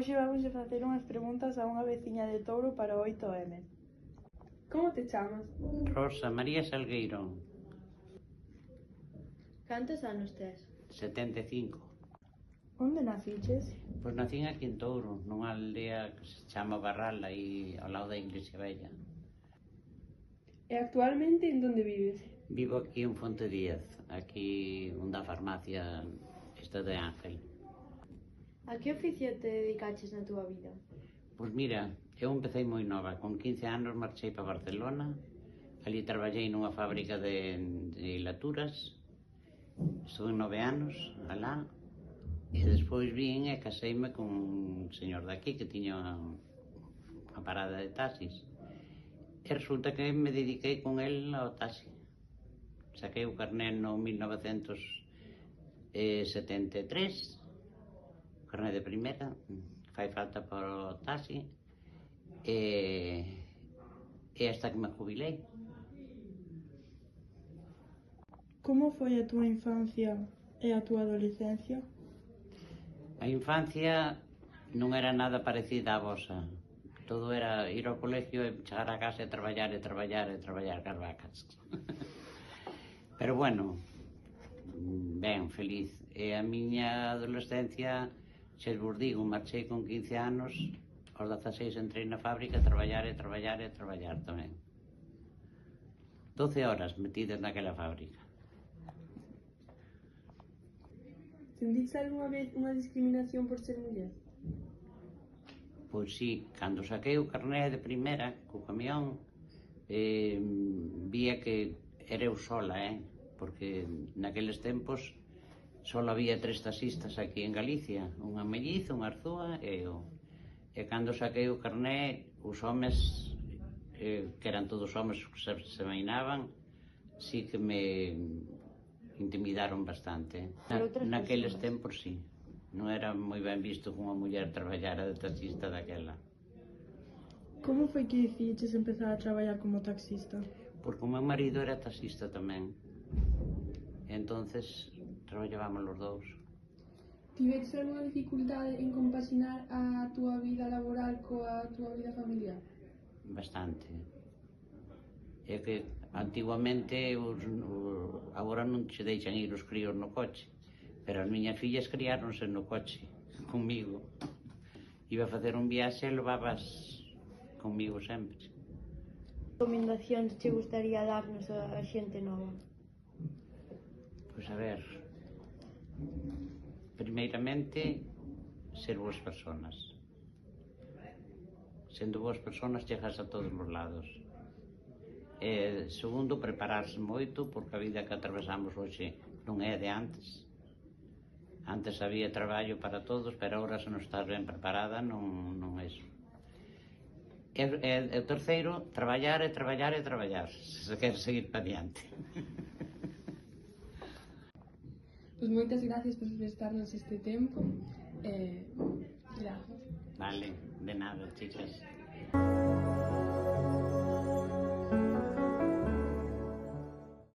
Hoxe vamos a facer unhas preguntas a unha veciña de Touro para o 8M. Como te chamas? Rosa María Salgueiro, Cantos anos tes? 75. Onde naciches? Pois nacín aquí en Touro, nunha aldea que se chama Barral, aí ao lado da Iglesia Vella. E actualmente en onde vives? Vivo aquí en Fonte Díaz, aquí onde a farmacia esta de Ángel. A que oficio te dedicaches na túa vida? Pois mira, eu empecé moi nova, con 15 anos marchei para Barcelona, ali traballei nunha fábrica de hilaturas, estuve 9 anos alá, e despois vin e caseime con un señor daqui que tiña unha parada de taxis. E resulta que me dediquei con el ao taxi. Saquei o carné no 1973, o carné de primeira, fai falta para o taxi, e hasta que me jubilei. Como foi a túa infancia e a túa adolescencia? A infancia non era nada parecida á vosa. Todo era ir ao colegio e chegar a casa e traballar cas vacas. Pero bueno, ben, feliz. E a miña adolescencia, xa vos digo, marchei con 15 anos, aos 16 entrei na fábrica a traballar tamén. 12 horas metidas naquela fábrica. Sentiste algunha vez unha discriminación por ser muller? Pois sí, cando saquei o carné de primeira co camión, vía que era eu sola, porque naqueles tempos só había 3 taxistas aquí en Galicia, unha melliza, unha arzúa e eu. E cando saquei o carné, os homes, que eran todos homes que se mainaban, sí que me intimidaron bastante. Naqueles tempos, sí. Non era moi ben visto que unha muller traballara de taxista daquela. Como foi que decidiches empezar a traballar como taxista? Porque o meu marido era taxista tamén. Entonces, traballábamos os dous. Tiveches algunha dificultade en compaxinar a túa vida laboral coa túa vida familiar? Bastante. É que antiguamente agora non che deixan ir os críos no coche, pero as miñas fillas criáronse no coche comigo. Iba a facer un viaxe e levabas comigo sempre. Recomendacións che gustaría darnos a xente nova? Pois a ver, primeiramente, ser boas personas. Sendo boas personas chegas a todos os lados. Segundo, prepararse moito, porque a vida que atravesamos hoxe non é de antes. Antes había traballo para todos, pero agora se non estás ben preparada non é iso. E o terceiro, traballar, se queres seguir para diante. Pois moitas gracias por prestarnos este tempo. Gracias. Vale, de nada, chicas.